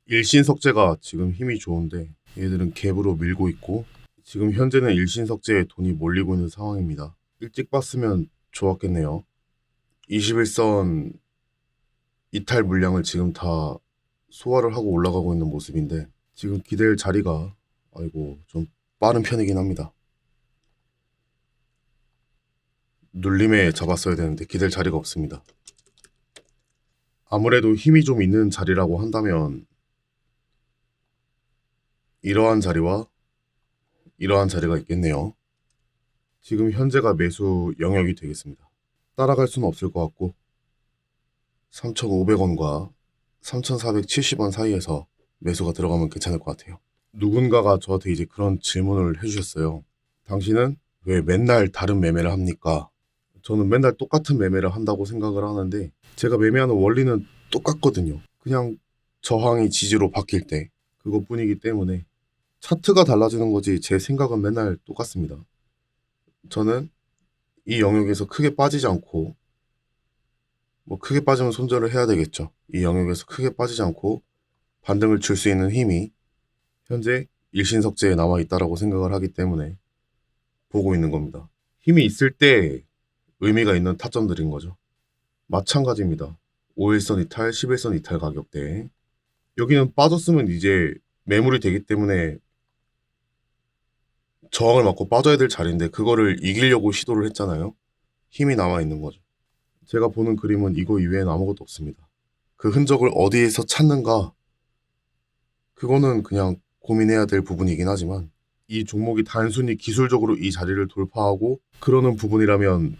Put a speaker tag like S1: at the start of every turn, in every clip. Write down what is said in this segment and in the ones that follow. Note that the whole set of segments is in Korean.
S1: 일신석재가 지금 힘이 좋은데 얘들은 갭으로 밀고 있고 지금 현재는 일신석재에 돈이 몰리고 있는 상황입니다. 일찍 봤으면 좋았겠네요. 21선 이탈 물량을 지금 다 소화를 하고 올라가고 있는 모습인데 지금 기댈 자리가 아이고 좀 빠른 편이긴 합니다. 눌림에 잡았어야 되는데 기댈 자리가 없습니다. 아무래도 힘이 좀 있는 자리라고 한다면 이러한 자리와 이러한 자리가 있겠네요. 지금 현재가 매수 영역이 되겠습니다. 따라갈 수는 없을 것 같고 3,500원과 3,470원 사이에서 매수가 들어가면 괜찮을 것 같아요. 누군가가 저한테 이제 그런 질문을 해주셨어요. 당신은 왜 맨날 다른 매매를 합니까? 저는 맨날 똑같은 매매를 한다고 생각을 하는데 제가 매매하는 원리는 똑같거든요. 그냥 저항이 지지로 바뀔 때 그것뿐이기 때문에 차트가 달라지는 거지 제 생각은 맨날 똑같습니다. 저는 이 영역에서 크게 빠지지 않고 뭐 크게 빠지면 손절을 해야 되겠죠. 이 영역에서 크게 빠지지 않고 반등을 줄 수 있는 힘이 현재 일신석재에 남아 있다라고 생각을 하기 때문에 보고 있는 겁니다. 힘이 있을 때 의미가 있는 타점들인 거죠. 마찬가지입니다. 5일선 이탈, 11선 이탈 가격대. 여기는 빠졌으면 이제 매물이 되기 때문에 저항을 맞고 빠져야 될 자리인데 그거를 이기려고 시도를 했잖아요. 힘이 남아 있는 거죠. 제가 보는 그림은 이거 이외엔 아무것도 없습니다. 그 흔적을 어디에서 찾는가? 그거는 그냥 고민해야 될 부분이긴 하지만 이 종목이 단순히 기술적으로 이 자리를 돌파하고 그러는 부분이라면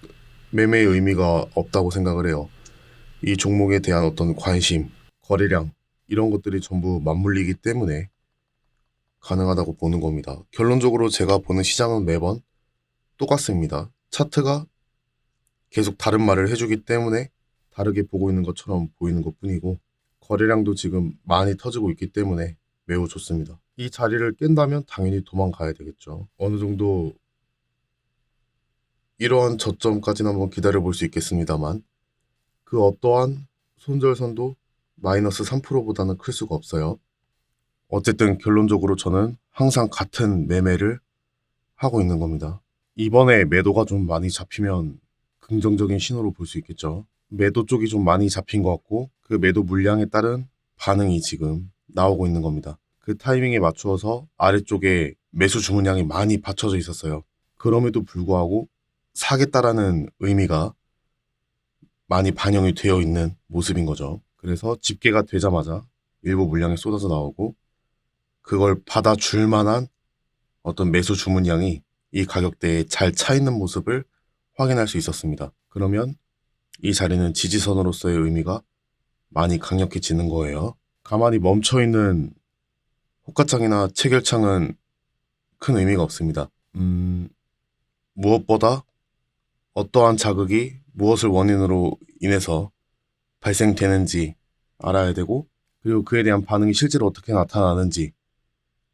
S1: 매매의 의미가 없다고 생각을 해요. 이 종목에 대한 어떤 관심, 거래량 이런 것들이 전부 맞물리기 때문에 가능하다고 보는 겁니다. 결론적으로 제가 보는 시장은 매번 똑같습니다. 차트가 계속 다른 말을 해주기 때문에 다르게 보고 있는 것처럼 보이는 것뿐이고 거래량도 지금 많이 터지고 있기 때문에 매우 좋습니다. 이 자리를 깬다면 당연히 도망가야 되겠죠. 어느 정도 이러한 저점까지는 한번 기다려 볼 수 있겠습니다만 그 어떠한 손절선도 마이너스 3%보다는 클 수가 없어요. 어쨌든 결론적으로 저는 항상 같은 매매를 하고 있는 겁니다. 이번에 매도가 좀 많이 잡히면 긍정적인 신호로 볼 수 있겠죠. 매도 쪽이 좀 많이 잡힌 것 같고 그 매도 물량에 따른 반응이 지금 나오고 있는 겁니다. 그 타이밍에 맞추어서 아래쪽에 매수 주문량이 많이 받쳐져 있었어요. 그럼에도 불구하고 사겠다라는 의미가 많이 반영이 되어 있는 모습인 거죠. 그래서 집계가 되자마자 일부 물량이 쏟아져 나오고 그걸 받아줄 만한 어떤 매수 주문량이 이 가격대에 잘 차 있는 모습을 확인할 수 있었습니다. 그러면 이 자리는 지지선으로서의 의미가 많이 강력해지는 거예요. 가만히 멈춰있는 호가창이나 체결창은 큰 의미가 없습니다. 무엇보다 어떠한 자극이 무엇을 원인으로 인해서 발생되는지 알아야 되고 그리고 그에 대한 반응이 실제로 어떻게 나타나는지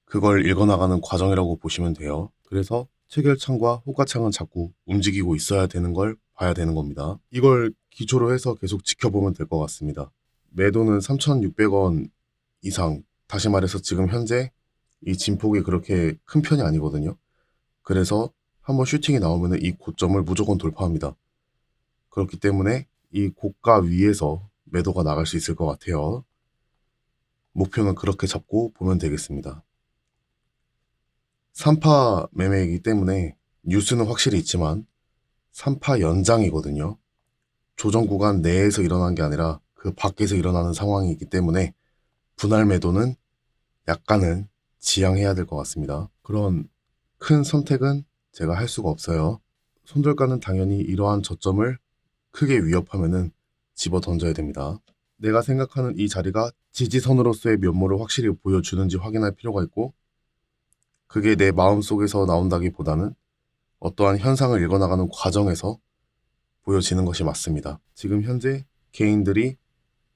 S1: 그걸 읽어나가는 과정이라고 보시면 돼요. 그래서 체결창과 호가창은 자꾸 움직이고 있어야 되는 걸 봐야 되는 겁니다. 이걸 기초로 해서 계속 지켜보면 될 것 같습니다. 매도는 3,600원 이상, 다시 말해서 지금 현재 이 진폭이 그렇게 큰 편이 아니거든요. 그래서 한번 슈팅이 나오면 이 고점을 무조건 돌파합니다. 그렇기 때문에 이 고가 위에서 매도가 나갈 수 있을 것 같아요. 목표는 그렇게 잡고 보면 되겠습니다. 3파 매매이기 때문에 뉴스는 확실히 있지만 3파 연장이거든요. 조정 구간 내에서 일어난 게 아니라 그 밖에서 일어나는 상황이기 때문에 분할 매도는 약간은 지양해야 될 것 같습니다. 그런 큰 선택은 제가 할 수가 없어요. 손절가는 당연히 이러한 저점을 크게 위협하면은 집어 던져야 됩니다. 내가 생각하는 이 자리가 지지선으로서의 면모를 확실히 보여주는지 확인할 필요가 있고 그게 내 마음속에서 나온다기보다는 어떠한 현상을 읽어나가는 과정에서 보여지는 것이 맞습니다. 지금 현재 개인들이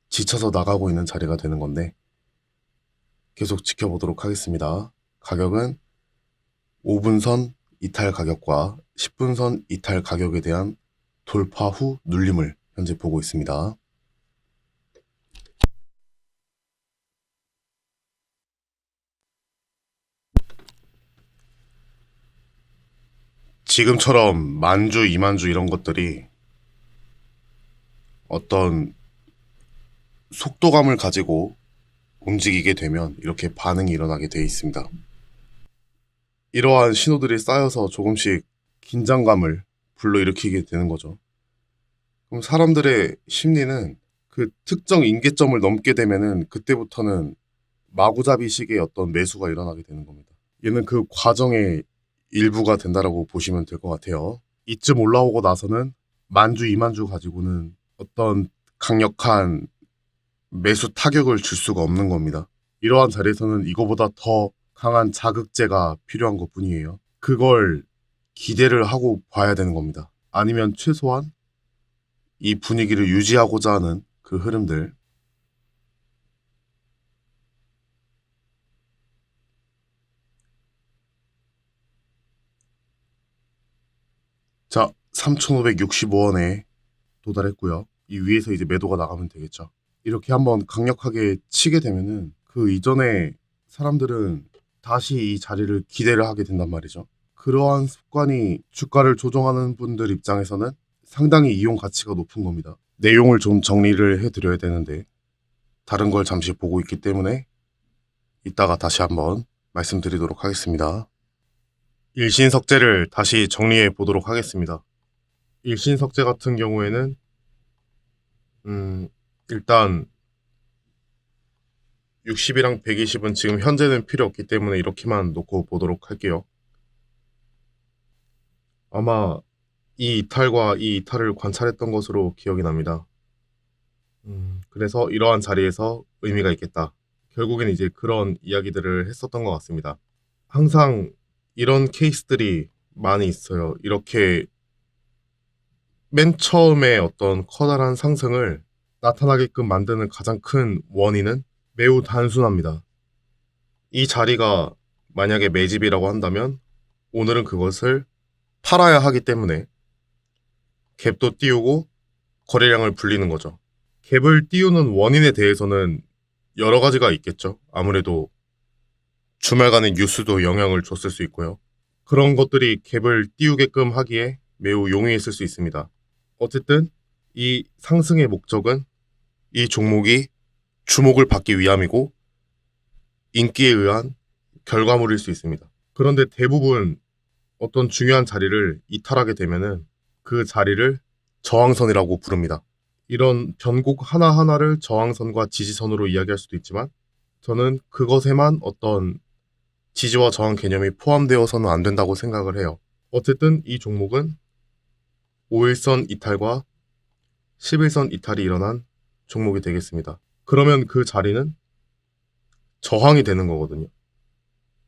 S1: 지쳐서 나가고 있는 자리가 되는 건데 계속 지켜보도록 하겠습니다. 가격은 5분선 이탈 가격과 10분선 이탈 가격에 대한 돌파 후 눌림을 현재 보고 있습니다. 지금처럼 만주, 이만주 이런 것들이 어떤 속도감을 가지고 움직이게 되면 이렇게 반응이 일어나게 되어 있습니다. 이러한 신호들이 쌓여서 조금씩 긴장감을 불러일으키게 되는 거죠. 그럼 사람들의 심리는 그 특정 임계점을 넘게 되면은 그때부터는 마구잡이식의 어떤 매수가 일어나게 되는 겁니다. 얘는 그 과정의 일부가 된다라고 보시면 될 것 같아요. 이쯤 올라오고 나서는 만주, 이만주 가지고는 어떤 강력한 매수 타격을 줄 수가 없는 겁니다. 이러한 자리에서는 이거보다 더 강한 자극제가 필요한 것 뿐이에요. 그걸 기대를 하고 봐야 되는 겁니다. 아니면 최소한 이 분위기를 유지하고자 하는 그 흐름들. 자, 3,565원에 도달했고요. 이 위에서 이제 매도가 나가면 되겠죠. 이렇게 한번 강력하게 치게 되면은 그 이전에 사람들은 다시 이 자리를 기대를 하게 된단 말이죠. 그러한 습관이 주가를 조종하는 분들 입장에서는 상당히 이용 가치가 높은 겁니다. 내용을 좀 정리를 해드려야 되는데 다른 걸 잠시 보고 있기 때문에 이따가 다시 한번 말씀드리도록 하겠습니다. 일신석재를 다시 정리해 보도록 하겠습니다. 일신석재 같은 경우에는 일단 60이랑 120은 지금 현재는 필요 없기 때문에 이렇게만 놓고 보도록 할게요. 아마 이 이탈과 이 이탈을 관찰했던 것으로 기억이 납니다. 그래서 이러한 자리에서 의미가 있겠다. 결국엔 이제 그런 이야기들을 했었던 것 같습니다. 항상 이런 케이스들이 많이 있어요. 이렇게 맨 처음에 어떤 커다란 상승을 나타나게끔 만드는 가장 큰 원인은 매우 단순합니다. 이 자리가 만약에 매집이라고 한다면 오늘은 그것을 팔아야 하기 때문에 갭도 띄우고 거래량을 불리는 거죠. 갭을 띄우는 원인에 대해서는 여러 가지가 있겠죠. 아무래도 주말간의 뉴스도 영향을 줬을 수 있고요. 그런 것들이 갭을 띄우게끔 하기에 매우 용이했을 수 있습니다. 어쨌든 이 상승의 목적은 이 종목이 주목을 받기 위함이고 인기에 의한 결과물일 수 있습니다. 그런데 대부분 어떤 중요한 자리를 이탈하게 되면은 그 자리를 저항선이라고 부릅니다. 이런 변곡 하나하나를 저항선과 지지선으로 이야기할 수도 있지만 저는 그것에만 어떤 지지와 저항 개념이 포함되어서는 안 된다고 생각을 해요. 어쨌든 이 종목은 5일선 이탈과 11선 이탈이 일어난 종목이 되겠습니다. 그러면 그 자리는 저항이 되는 거거든요.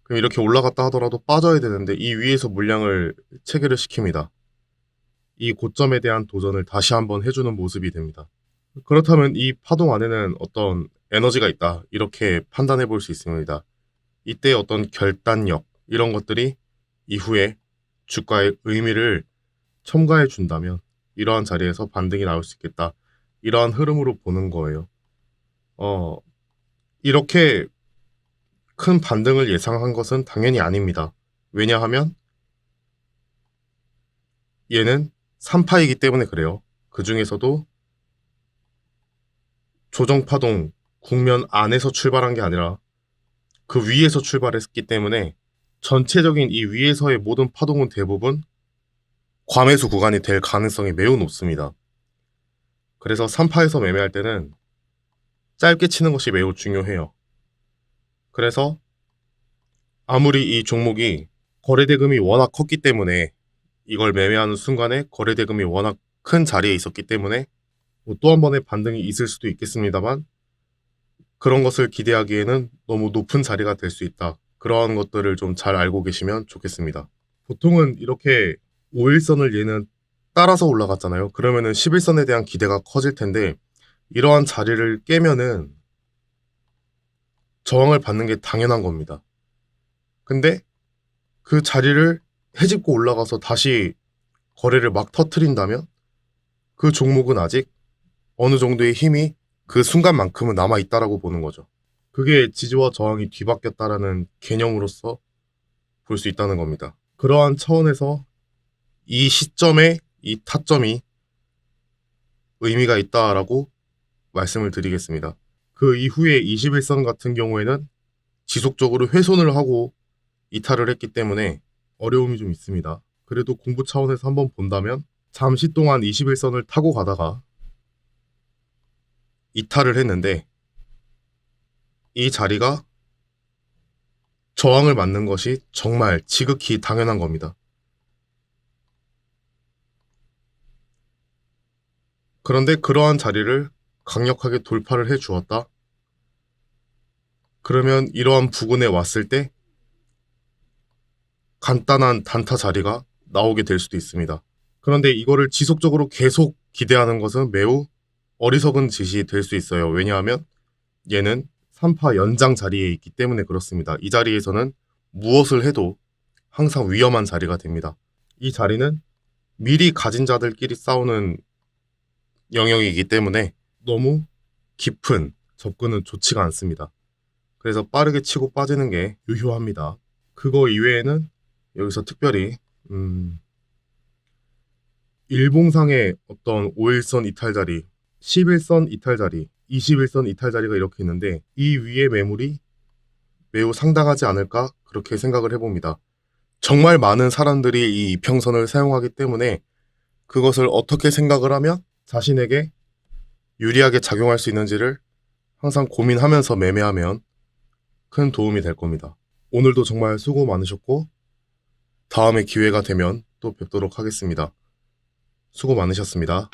S1: 그럼 이렇게 올라갔다 하더라도 빠져야 되는데 이 위에서 물량을 체결을 시킵니다. 이 고점에 대한 도전을 다시 한번 해주는 모습이 됩니다. 그렇다면 이 파동 안에는 어떤 에너지가 있다 이렇게 판단해 볼 수 있습니다. 이때 어떤 결단력 이런 것들이 이후에 주가의 의미를 첨가해 준다면 이러한 자리에서 반등이 나올 수 있겠다. 이러한 흐름으로 보는 거예요. 이렇게 큰 반등을 예상한 것은 당연히 아닙니다. 왜냐하면 얘는 3파이기 때문에 그래요. 그 중에서도 조정파동 국면 안에서 출발한 게 아니라 그 위에서 출발했기 때문에 전체적인 이 위에서의 모든 파동은 대부분 과매수 구간이 될 가능성이 매우 높습니다. 그래서 3파에서 매매할 때는 짧게 치는 것이 매우 중요해요. 그래서 아무리 이 종목이 거래대금이 워낙 컸기 때문에 이걸 매매하는 순간에 거래대금이 워낙 큰 자리에 있었기 때문에 또 한 번의 반등이 있을 수도 있겠습니다만 그런 것을 기대하기에는 너무 높은 자리가 될 수 있다. 그러한 것들을 좀 잘 알고 계시면 좋겠습니다. 보통은 이렇게 5일선을 얘는 따라서 올라갔잖아요. 그러면은 11선에 대한 기대가 커질 텐데 이러한 자리를 깨면은 저항을 받는 게 당연한 겁니다. 근데 그 자리를 헤집고 올라가서 다시 거래를 막 터트린다면 그 종목은 아직 어느 정도의 힘이 그 순간만큼은 남아있다라고 보는 거죠. 그게 지지와 저항이 뒤바뀌었다라는 개념으로서 볼 수 있다는 겁니다. 그러한 차원에서 이 시점에 이 타점이 의미가 있다라고 말씀을 드리겠습니다. 그 이후에 21선 같은 경우에는 지속적으로 훼손을 하고 이탈을 했기 때문에 어려움이 좀 있습니다. 그래도 공부 차원에서 한번 본다면 잠시 동안 21선을 타고 가다가 이탈을 했는데 이 자리가 저항을 맞는 것이 정말 지극히 당연한 겁니다. 그런데 그러한 자리를 강력하게 돌파를 해 주었다. 그러면 이러한 부근에 왔을 때 간단한 단타 자리가 나오게 될 수도 있습니다. 그런데 이거를 지속적으로 계속 기대하는 것은 매우 어리석은 짓이 될 수 있어요. 왜냐하면 얘는 3파 연장 자리에 있기 때문에 그렇습니다. 이 자리에서는 무엇을 해도 항상 위험한 자리가 됩니다. 이 자리는 미리 가진 자들끼리 싸우는 영역이기 때문에 너무 깊은 접근은 좋지가 않습니다. 그래서 빠르게 치고 빠지는 게 유효합니다. 그거 이외에는 여기서 특별히 일봉상의 어떤 5일선 이탈 자리, 11선 이탈 자리, 21선 이탈 자리가 이렇게 있는데 이 위의 매물이 매우 상당하지 않을까 그렇게 생각을 해봅니다. 정말 많은 사람들이 이 이평선을 사용하기 때문에 그것을 어떻게 생각을 하면 자신에게 유리하게 작용할 수 있는지를 항상 고민하면서 매매하면 큰 도움이 될 겁니다. 오늘도 정말 수고 많으셨고 다음에 기회가 되면 또 뵙도록 하겠습니다. 수고 많으셨습니다.